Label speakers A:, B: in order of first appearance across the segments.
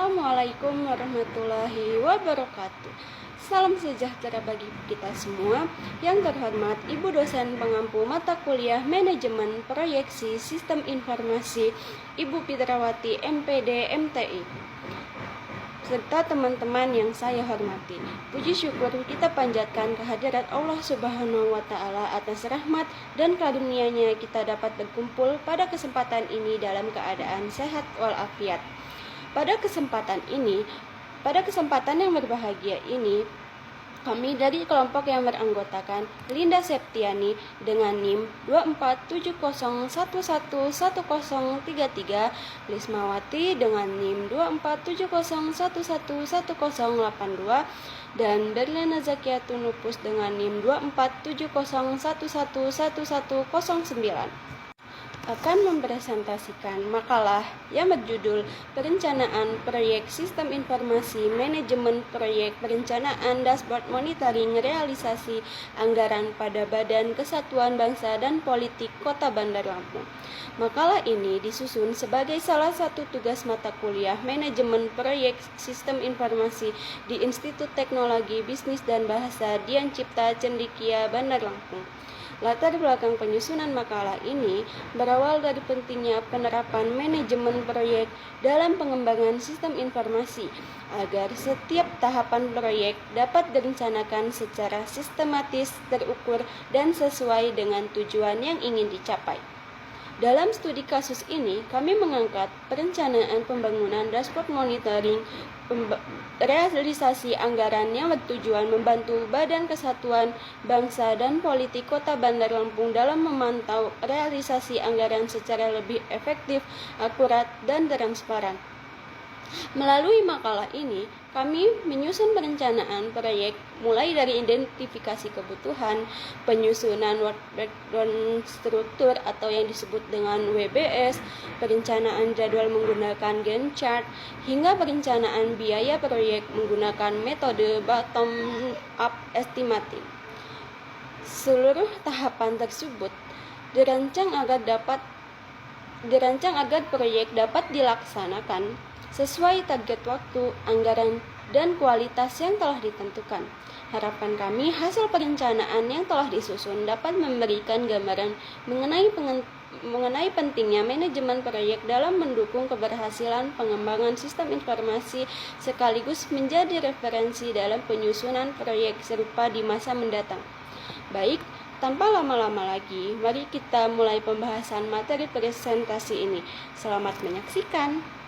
A: Assalamualaikum warahmatullahi wabarakatuh. Salam sejahtera bagi kita semua. Yang terhormat Ibu dosen pengampu mata kuliah Manajemen Proyeksi Sistem Informasi, Ibu Fitrawati MPD MTI, serta teman-teman yang saya hormati. Puji syukur kita panjatkan kehadirat Allah Subhanahu wa Ta'ala atas rahmat dan karunia-Nya kita dapat berkumpul pada kesempatan ini dalam keadaan sehat walafiat. Pada kesempatan yang berbahagia ini, kami dari kelompok yang beranggotakan Linda Septiani dengan NIM 2470111033, Lismawati dengan NIM 2470111082, dan Berliana Zakiatun Nupus dengan NIM 2470111109 akan mempresentasikan makalah yang berjudul Perencanaan Proyek Sistem Informasi Manajemen Proyek Perencanaan Dashboard Monitoring Realisasi Anggaran pada Badan Kesatuan Bangsa dan Politik Kota Bandar Lampung. Makalah ini disusun sebagai salah satu tugas mata kuliah Manajemen Proyek Sistem Informasi di Institut Teknologi Bisnis dan Bahasa Dian Cipta Cendekia Bandar Lampung. Latar belakang penyusunan makalah ini berawal dari pentingnya penerapan manajemen proyek dalam pengembangan sistem informasi agar setiap tahapan proyek dapat direncanakan secara sistematis, terukur, dan sesuai dengan tujuan yang ingin dicapai. Dalam studi kasus ini, kami mengangkat perencanaan pembangunan dashboard monitoring realisasi anggaran yang bertujuan membantu Badan Kesatuan Bangsa dan Politik Kota Bandar Lampung dalam memantau realisasi anggaran secara lebih efektif, akurat, dan transparan. Melalui makalah ini, kami menyusun perencanaan proyek mulai dari identifikasi kebutuhan, penyusunan work breakdown struktur atau yang disebut dengan WBS, perencanaan jadwal menggunakan Gantt chart, hingga perencanaan biaya proyek menggunakan metode bottom up estimating. Seluruh tahapan tersebut dirancang agar proyek dapat dilaksanakan sesuai target waktu, anggaran, dan kualitas yang telah ditentukan. Harapan kami, hasil perencanaan yang telah disusun dapat memberikan gambaran mengenai pentingnya manajemen proyek dalam mendukung keberhasilan pengembangan sistem informasi sekaligus menjadi referensi dalam penyusunan proyek serupa di masa mendatang. Baik, tanpa lama-lama lagi, mari kita mulai pembahasan materi presentasi ini. Selamat menyaksikan.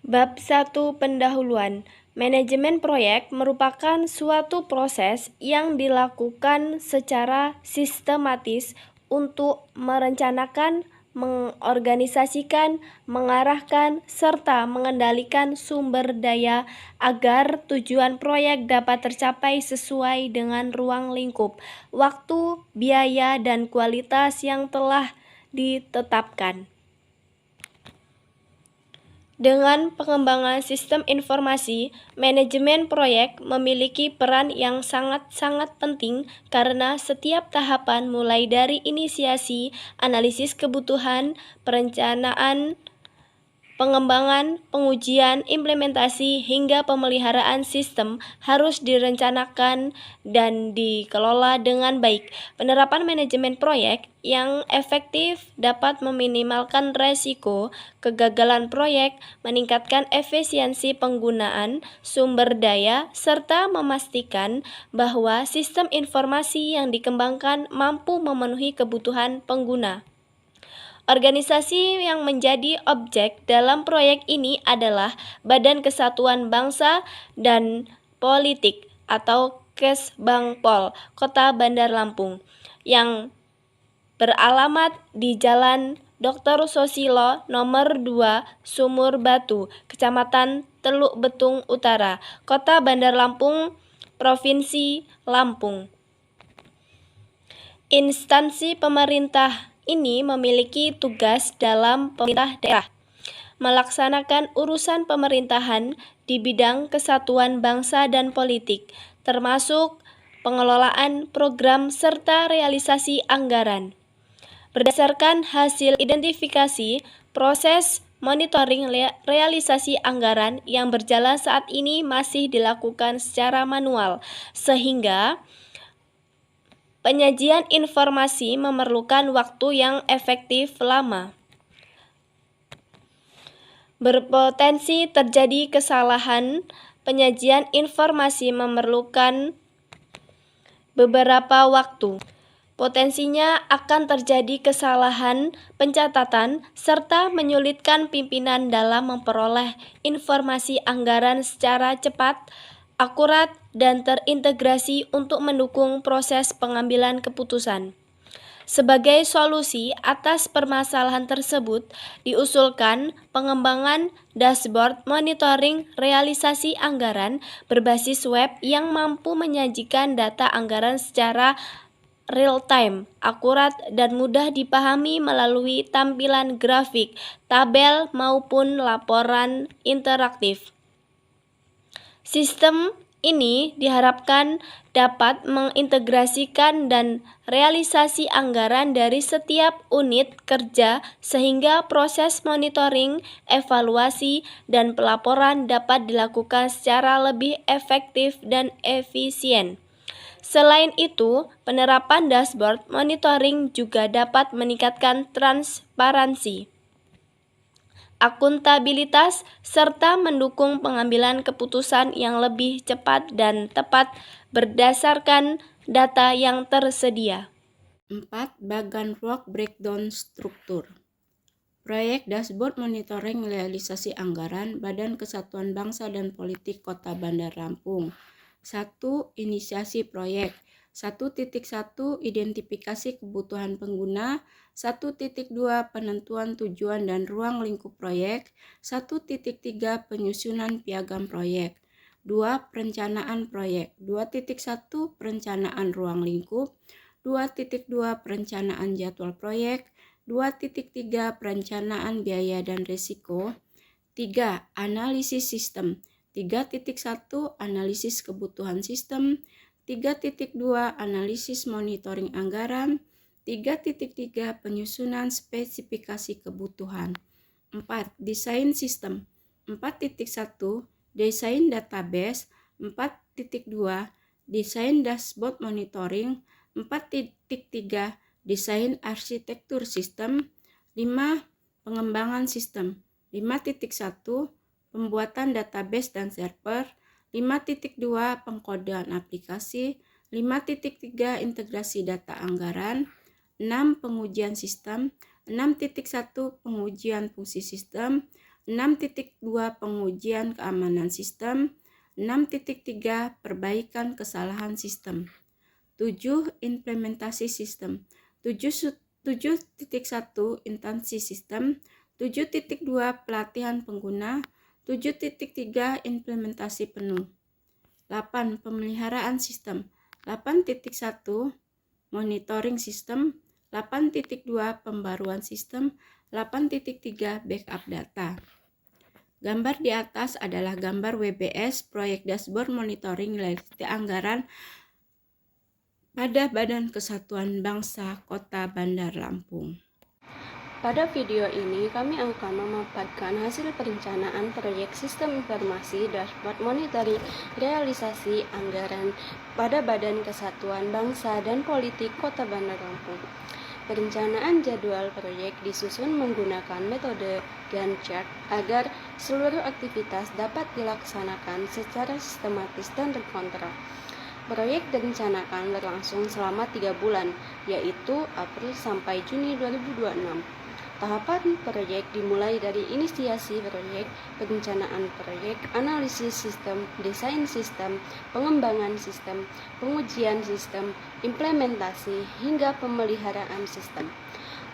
B: Bab 1 Pendahuluan. Manajemen proyek merupakan suatu proses yang dilakukan secara sistematis untuk merencanakan, mengorganisasikan, mengarahkan, serta mengendalikan sumber daya agar tujuan proyek dapat tercapai sesuai dengan ruang lingkup, waktu, biaya, dan kualitas yang telah ditetapkan. Dengan pengembangan sistem informasi, manajemen proyek memiliki peran yang sangat-sangat penting karena setiap tahapan mulai dari inisiasi, analisis kebutuhan, perencanaan, pengembangan, pengujian, implementasi, hingga pemeliharaan sistem harus direncanakan dan dikelola dengan baik. Penerapan manajemen proyek yang efektif dapat meminimalkan resiko kegagalan proyek, meningkatkan efisiensi penggunaan sumber daya, serta memastikan bahwa sistem informasi yang dikembangkan mampu memenuhi kebutuhan pengguna. Organisasi yang menjadi objek dalam proyek ini adalah Badan Kesatuan Bangsa dan Politik atau Kesbangpol Kota Bandar Lampung yang beralamat di Jalan Dr. Susilo nomor 2 Sumur Batu, Kecamatan Teluk Betung Utara, Kota Bandar Lampung, Provinsi Lampung. Instansi pemerintah ini memiliki tugas dalam pemerintah daerah, melaksanakan urusan pemerintahan di bidang kesatuan bangsa dan politik, termasuk pengelolaan program serta realisasi anggaran. Berdasarkan hasil identifikasi, proses monitoring realisasi anggaran yang berjalan saat ini masih dilakukan secara manual, sehingga penyajian informasi memerlukan waktu yang efektif lama. Berpotensi terjadi kesalahan. Penyajian informasi memerlukan beberapa waktu. Potensinya akan terjadi kesalahan pencatatan serta menyulitkan pimpinan dalam memperoleh informasi anggaran secara cepat, akurat, dan terintegrasi untuk mendukung proses pengambilan keputusan. Sebagai solusi atas permasalahan tersebut, diusulkan pengembangan dashboard monitoring realisasi anggaran berbasis web yang mampu menyajikan data anggaran secara real-time, akurat, dan mudah dipahami melalui tampilan grafik, tabel, maupun laporan interaktif. Sistem ini diharapkan dapat mengintegrasikan dan realisasi anggaran dari setiap unit kerja sehingga proses monitoring, evaluasi, dan pelaporan dapat dilakukan secara lebih efektif dan efisien. Selain itu, penerapan dashboard monitoring juga dapat meningkatkan transparansi, akuntabilitas, serta mendukung pengambilan keputusan yang lebih cepat dan tepat berdasarkan data yang tersedia.
A: 4. Bagan work breakdown struktur. Proyek Dashboard Monitoring Realisasi Anggaran Badan Kesatuan Bangsa dan Politik Kota Bandar Lampung. 1. Inisiasi proyek. 1.1 Identifikasi kebutuhan pengguna. 1.2 Penentuan tujuan dan ruang lingkup proyek. 1.3 Penyusunan piagam proyek. 2. Perencanaan proyek. 2.1 Perencanaan ruang lingkup. 2.2 Perencanaan jadwal proyek. 2.3 Perencanaan biaya dan risiko. 3. Analisis sistem. 3.1 Analisis kebutuhan sistem. 3.2 Analisis monitoring anggaran. 3.3 Penyusunan spesifikasi kebutuhan. 4. Desain sistem. 4.1 Desain database. 4.2 Desain dashboard monitoring. 4.3 Desain arsitektur sistem. 5. Pengembangan sistem. 5.1 Pembuatan database dan server. 5.2 Pengkodean aplikasi. 5.3 Integrasi data anggaran. 6. Pengujian sistem. 6.1 Pengujian fungsi sistem. 6.2 Pengujian keamanan sistem. 6.3 Perbaikan kesalahan sistem. 7. Implementasi sistem. 7.1 Instansi sistem. 7.2 Pelatihan pengguna. 7.3 Implementasi penuh. 8. Pemeliharaan sistem. 8.1 Monitoring sistem. 8.2 Pembaruan sistem. 8.3 Backup data. Gambar di atas adalah gambar WBS Proyek Dashboard Monitoring Realisasi Anggaran pada Badan Kesatuan Bangsa Kota Bandar Lampung. Pada video ini kami akan memaparkan hasil perencanaan proyek sistem informasi dashboard monitoring realisasi anggaran pada Badan Kesatuan Bangsa dan Politik Kota Bandar Lampung. Perencanaan jadwal proyek disusun menggunakan metode Gantt chart agar seluruh aktivitas dapat dilaksanakan secara sistematis dan terkontrol. Proyek direncanakan berlangsung selama 3 bulan, yaitu April sampai Juni 2026. Tahapan proyek dimulai dari inisiasi proyek, perencanaan proyek, analisis sistem, desain sistem, pengembangan sistem, pengujian sistem, implementasi, hingga pemeliharaan sistem.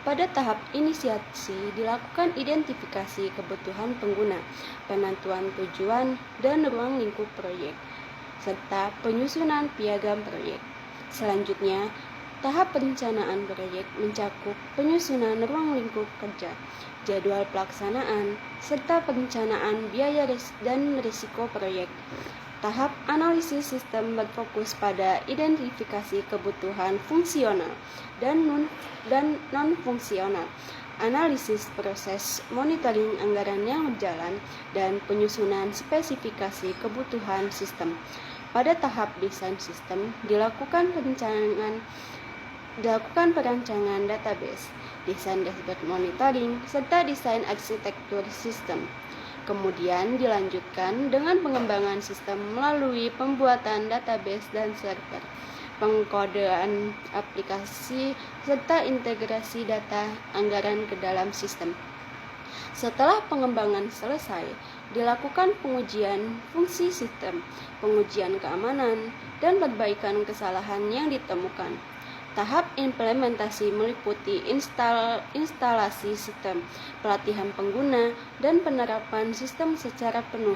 A: Pada tahap inisiasi dilakukan identifikasi kebutuhan pengguna, penentuan tujuan dan ruang lingkup proyek, serta penyusunan piagam proyek. Selanjutnya, tahap perencanaan proyek mencakup penyusunan ruang lingkup kerja, jadwal pelaksanaan, serta perencanaan biaya dan risiko proyek. Tahap analisis sistem berfokus pada identifikasi kebutuhan fungsional dan non-fungsional, analisis proses monitoring anggaran yang berjalan, dan penyusunan spesifikasi kebutuhan sistem. Pada tahap desain sistem, dilakukan perancangan database, desain dashboard monitoring, serta desain arsitektur sistem. Kemudian dilanjutkan dengan pengembangan sistem melalui pembuatan database dan server, pengkodean aplikasi, serta integrasi data anggaran ke dalam sistem. Setelah pengembangan selesai, dilakukan pengujian fungsi sistem, pengujian keamanan, dan perbaikan kesalahan yang ditemukan. Tahap implementasi meliputi instalasi sistem, pelatihan pengguna, dan penerapan sistem secara penuh.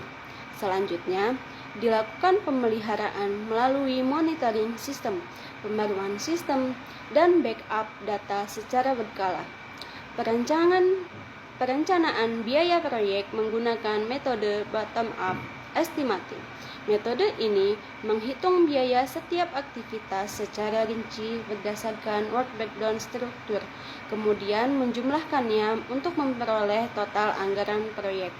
A: Selanjutnya, dilakukan pemeliharaan melalui monitoring sistem, pembaruan sistem, dan backup data secara berkala. Perencanaan biaya proyek menggunakan metode bottom-up estimating. Metode ini menghitung biaya setiap aktivitas secara rinci berdasarkan work breakdown struktur, kemudian menjumlahkannya untuk memperoleh total anggaran proyek.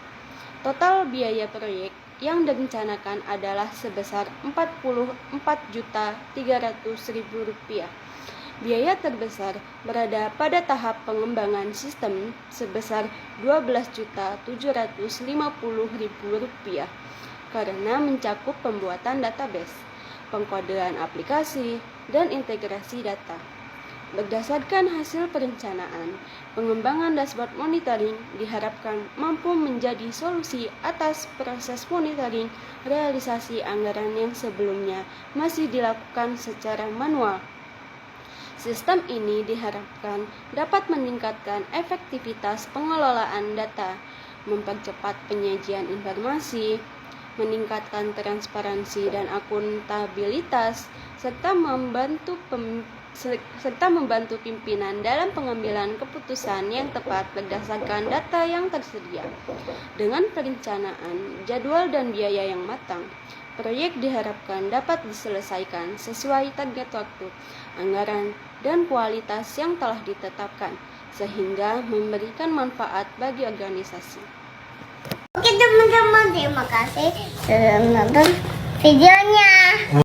A: Total biaya proyek yang direncanakan adalah sebesar Rp44.300.000. Biaya terbesar berada pada tahap pengembangan sistem sebesar Rp12.750.000 karena mencakup pembuatan database, pengkodean aplikasi, dan integrasi data. Berdasarkan hasil perencanaan, pengembangan dashboard monitoring diharapkan mampu menjadi solusi atas proses monitoring realisasi anggaran yang sebelumnya masih dilakukan secara manual. Sistem ini diharapkan dapat meningkatkan efektivitas pengelolaan data, mempercepat penyajian informasi, meningkatkan transparansi dan akuntabilitas, serta membantu pimpinan dalam pengambilan keputusan yang tepat berdasarkan data yang tersedia. Dengan perencanaan, jadwal dan biaya yang matang, proyek diharapkan dapat diselesaikan sesuai target waktu, anggaran, dan kualitas yang telah ditetapkan, sehingga memberikan manfaat bagi organisasi.
C: Oke teman-teman, terima kasih sudah menonton videonya.